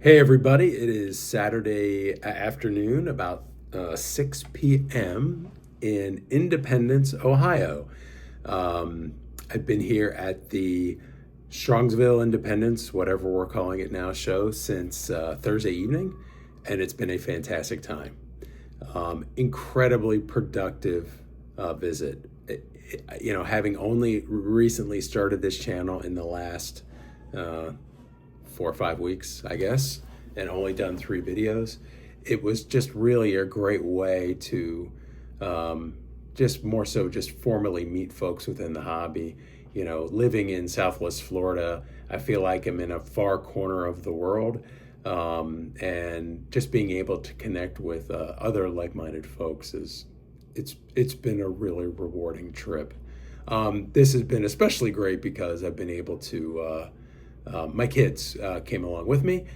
Hey everybody, it is Saturday afternoon, about 6 p.m. in Independence, Ohio. I've been here at the Strongsville Independence, whatever we're calling it now, show since Thursday evening, and it's been a fantastic time. Incredibly productive visit. Having only recently started this channel in the last 4 or 5 weeks, I guess, and only done 3 videos. It was just really a great way to just more so just formally meet folks within the hobby. Living in Southwest Florida, I feel like I'm in a far corner of the world, and just being able to connect with other like-minded folks it's been a really rewarding trip. This has been especially great because I've been able to my kids came along with me,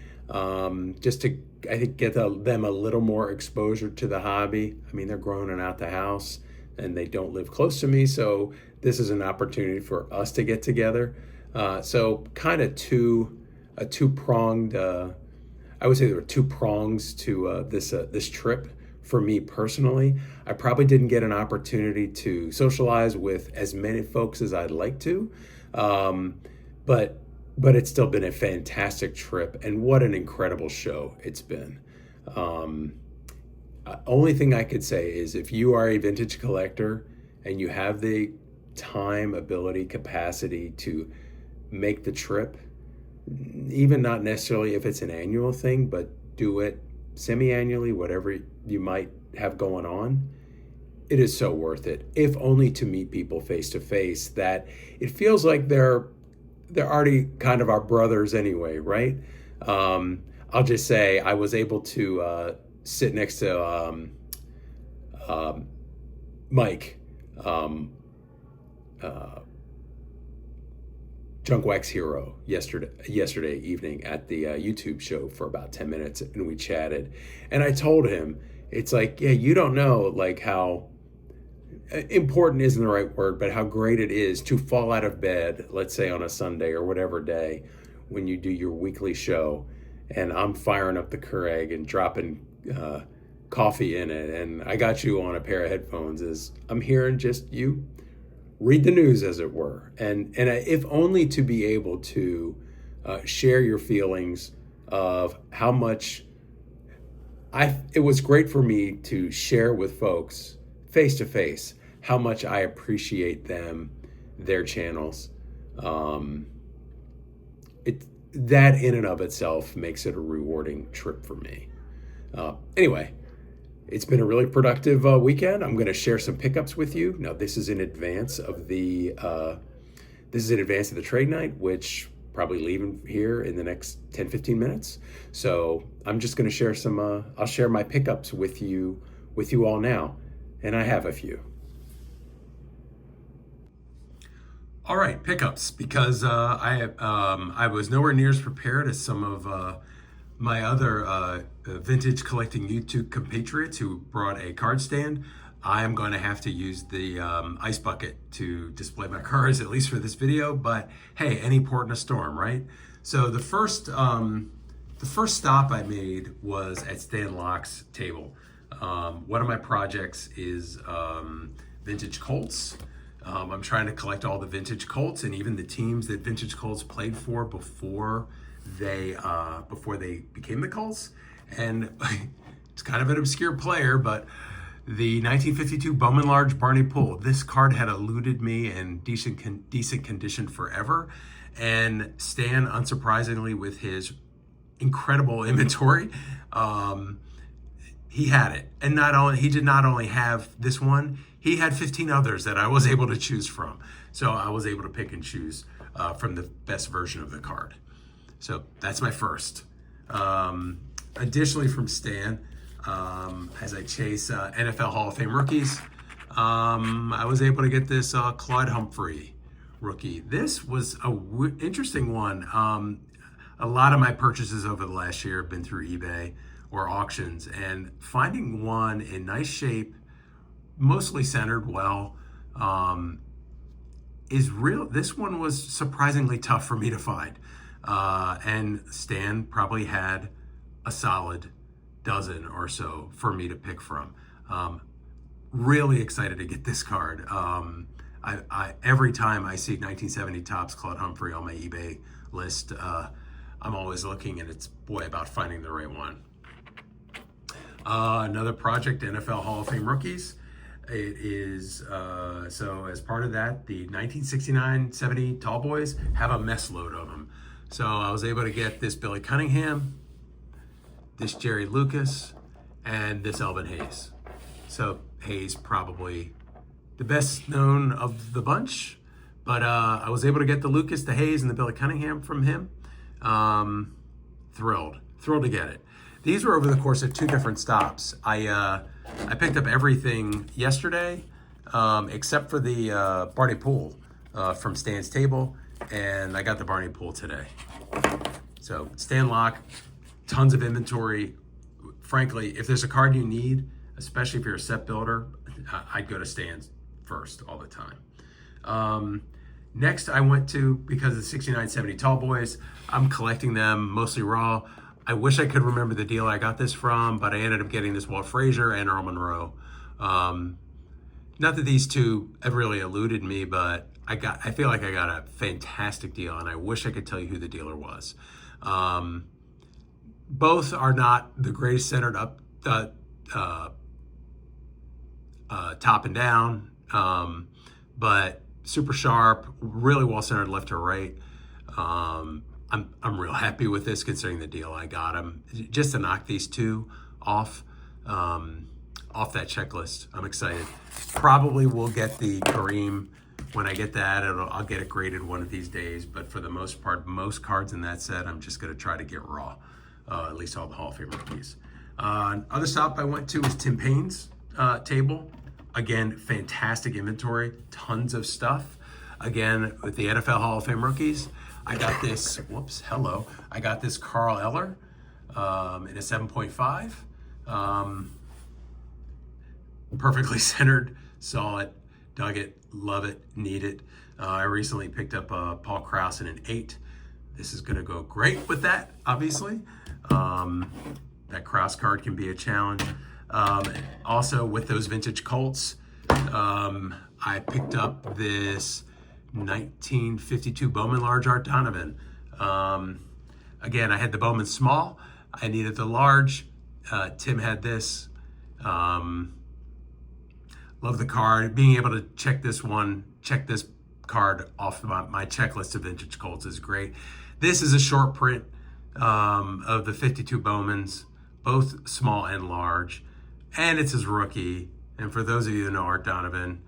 just to, I think, get them a little more exposure to the hobby. I mean, they're grown and out the house and they don't live close to me, so this is an opportunity for us to get together. So kind of a two-pronged, I would say there were two prongs to this trip. For me personally, I probably didn't get an opportunity to socialize with as many folks as I'd like to, but it's still been a fantastic trip, and what an incredible show it's been. Only thing I could say is, if you are a vintage collector and you have the time, ability, capacity to make the trip, even not necessarily if it's an annual thing, but do it semi-annually, whatever you might have going on, it is so worth it, if only to meet people face to face, that it feels like they're already kind of our brothers anyway, right? I'll just say I was able to sit next to Mike, Junk Wax Hero, yesterday evening at the YouTube show for about 10 minutes, and we chatted. And I told him, it's like, yeah, you don't know like how important isn't the right word, but how great it is to fall out of bed, let's say on a Sunday or whatever day, when you do your weekly show, and I'm firing up the Keurig and dropping coffee in it, and I got you on a pair of headphones, as I'm hearing just you read the news, as it were, and if only to be able to share your feelings of how much it was great for me to share with folks face to face how much I appreciate them, their channels. That in and of itself makes it a rewarding trip for me. Anyway, it's been a really productive weekend. I'm going to share some pickups with you. Now, this is in advance of the trade night, which probably leaving here in the next 10-15 minutes. So I'm just going to share I'll share my pickups with you all now, and I have a few. All right, pickups, because I was nowhere near as prepared as some of my other vintage collecting YouTube compatriots who brought a card stand. I am going to have to use the ice bucket to display my cards, at least for this video. But hey, any port in a storm, right? So the first stop I made was at Stan Locke's table. One of my projects is vintage Colts. I'm trying to collect all the vintage Colts and even the teams that vintage Colts played for before they became the Colts. And it's kind of an obscure player, but the 1952 Bowman Large Barney Poole, this card had eluded me in decent condition forever. And Stan, unsurprisingly, with his incredible inventory, he had it. And he did not only have this one, he had 15 others that I was able to choose from. So I was able to pick and choose from the best version of the card. So that's my first. Additionally, from Stan, as I chase NFL Hall of Fame rookies, I was able to get this Claude Humphrey rookie. This was an interesting one. A lot of my purchases over the last year have been through eBay or auctions, and finding one in nice shape, mostly centered well, is real. This one was surprisingly tough for me to find. And Stan probably had a solid dozen or so for me to pick from. Really excited to get this card. I every time I see 1970 Topps Claude Humphrey on my eBay list, I'm always looking, and it's, boy, about finding the right one. Another project, NFL Hall of Fame rookies. It is, so as part of that, the 1969-70 Tall Boys have a mess load of them. So I was able to get this Billy Cunningham, this Jerry Lucas, and this Elvin Hayes. So Hayes probably the best known of the bunch, but I was able to get the Lucas, the Hayes, and the Billy Cunningham from him. Thrilled to get it. These were over the course of 2 different stops. I picked up everything yesterday, except for the Barney Pool from Stan's table, and I got the Barney Pool today. So Stan Locke, tons of inventory. Frankly, if there's a card you need, especially if you're a set builder, I'd go to Stan's first all the time. Next, I went to, because of the 69-70 Tall Boys, I'm collecting them mostly raw. I wish I could remember the deal I got this from, but I ended up getting this Walt Frazier and Earl Monroe. Not that these two have really eluded me, but I feel like I got a fantastic deal, and I wish I could tell you who the dealer was. Both are not the greatest centered up, top and down, but super sharp, really well centered left to right. I'm real happy with this considering the deal I got them. Just to knock these two off that checklist, I'm excited. Probably will get the Kareem when I get that. I'll get it graded one of these days, but for the most part, most cards in that set, I'm just going to try to get raw, at least all the Hall of Fame rookies. Other stop I went to was Tim Payne's table. Again, fantastic inventory, tons of stuff. Again, with the NFL Hall of Fame rookies, I got this, I got this Carl Eller in a 7.5. Perfectly centered, saw it, dug it, love it, need it. I recently picked up Paul Krause in an 8. This is gonna go great with that, obviously. That Krause card can be a challenge. Also, with those vintage Colts, I picked up this 1952 Bowman Large Art Donovan. Again, I had the Bowman small. I needed the large. Tim had this. Love the card. Being able to check this card off my checklist of vintage Colts is great. This is a short print of the 52 Bowmans, both small and large. And it's his rookie. And for those of you who know Art Donovan,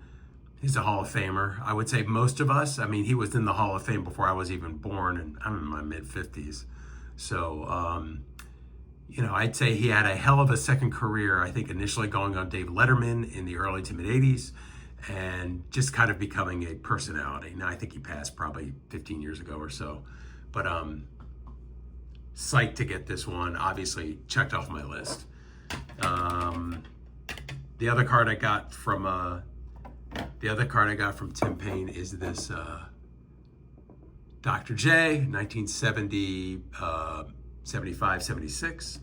he's a Hall of Famer. I would say most of us, I mean, he was in the Hall of Fame before I was even born, and I'm in my mid-50s. So, I'd say he had a hell of a second career, I think initially going on Dave Letterman in the early to mid-80s, and just kind of becoming a personality. Now, I think he passed probably 15 years ago or so. But psyched to get this one, obviously checked off my list. The other card I got from Tim Payne is this Dr. J, 1970, 75, 76.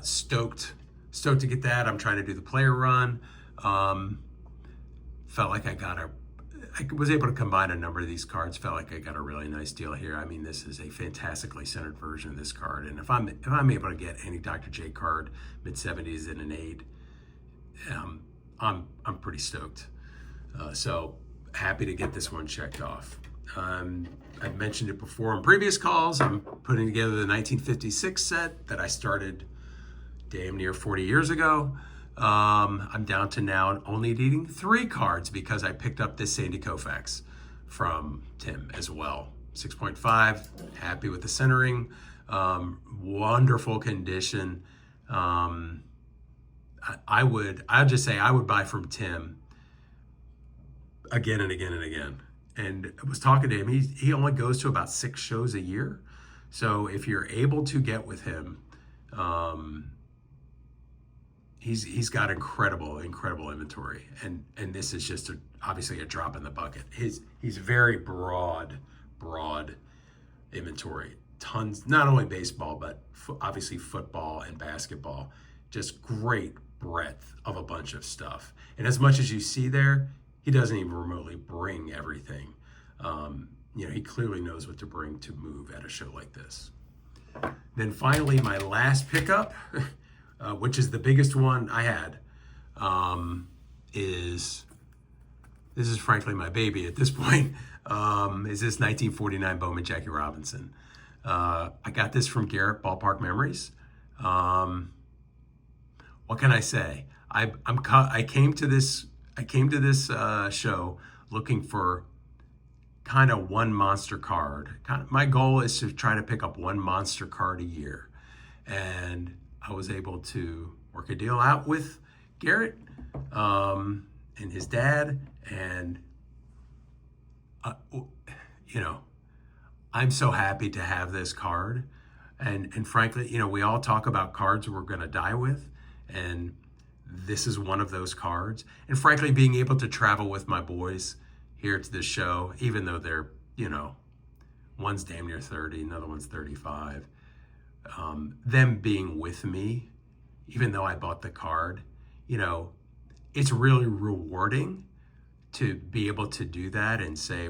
Stoked to get that. I'm trying to do the player run. Felt like I was able to combine a number of these cards. Felt like I got a really nice deal here. I mean, this is a fantastically centered version of this card, and if I'm able to get any Dr. J card mid-70s in an 8, I'm pretty stoked. So happy to get this one checked off. I've mentioned it before in previous calls. I'm putting together the 1956 set that I started damn near 40 years ago. I'm down to now only needing 3 cards because I picked up this Sandy Koufax from Tim as well. 6.5, happy with the centering, wonderful condition. I'd just say I would buy from Tim again and again and again. And I was talking to him, he only goes to about 6 shows a year. So if you're able to get with him, he's got incredible inventory. And this is just obviously a drop in the bucket. He's very broad inventory. tons, not only baseball, but obviously football and basketball. Just great breadth of a bunch of stuff. And as much as you see there, he doesn't even remotely bring everything. He clearly knows what to bring to move at a show like this. Then finally, my last pickup, which is the biggest one I had, is frankly my baby at this point, is this 1949 Bowman Jackie Robinson. I got this from Garrett Ballpark Memories. What can I say? I came to this show looking for kind of one monster card. My goal is to try to pick up one monster card a year, and I was able to work a deal out with Garrett and his dad, and I'm so happy to have this card. And frankly, we all talk about cards we're going to die with, and this is one of those cards. And frankly, being able to travel with my boys here to this show, even though they're, one's damn near 30, another one's 35, them being with me, even though I bought the card, it's really rewarding to be able to do that and say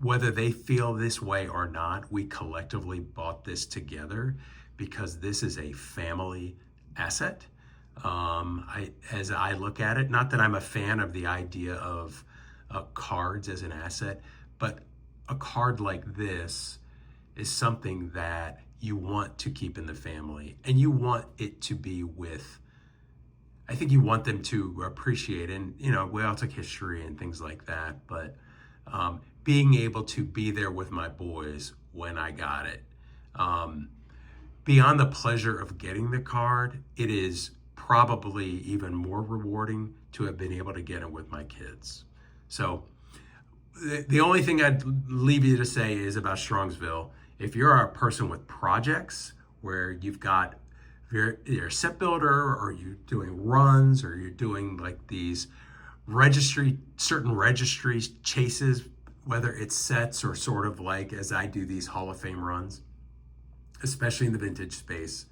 whether they feel this way or not, we collectively bought this together because this is a family asset. As I look at it, not that I'm a fan of the idea of cards as an asset, but a card like this is something that you want to keep in the family, and you want it to be with, I think you want them to appreciate, and we all took history and things like that, but being able to be there with my boys when I got it, beyond the pleasure of getting the card, it is probably even more rewarding to have been able to get it with my kids. So the only thing I'd leave you to say is about Strongsville, if you're a person with projects where you've got, you're a set builder, or you're doing runs, or you're doing like these certain registry chases, whether it's sets or sort of like as I do these Hall of Fame runs, especially in the vintage space,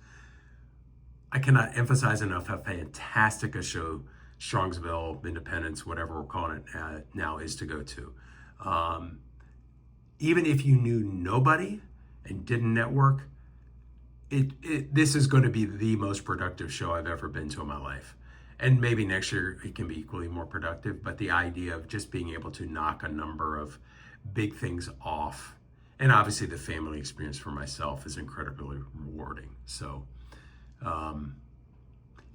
I cannot emphasize enough how fantastic a show Strongsville, Independence, whatever we're calling it now, is to go to. Even if you knew nobody and didn't network, this is going to be the most productive show I've ever been to in my life. And maybe next year it can be equally more productive, but the idea of just being able to knock a number of big things off, and obviously the family experience for myself, is incredibly rewarding. So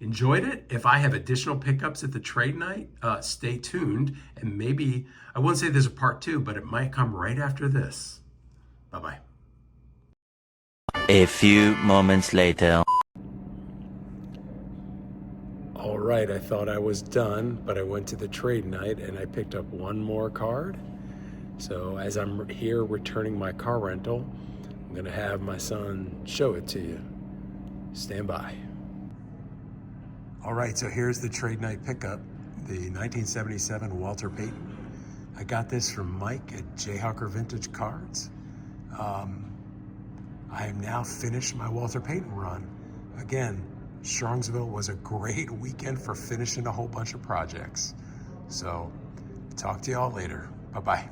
enjoyed it. If I have additional pickups at the trade night, stay tuned, and maybe, I won't say there's a part 2, but it might come right after this. Bye-bye. A few moments later. All right, I thought I was done, but I went to the trade night and I picked up one more card. So as I'm here returning my car rental, I'm gonna have my son show it to you. Stand by. All right, so here's the trade night pickup, the 1977 Walter Payton. I got this from Mike at Jayhawker Vintage Cards. I am now finished my Walter Payton run. Again, Strongsville was a great weekend for finishing a whole bunch of projects. So, talk to y'all later. Bye-bye.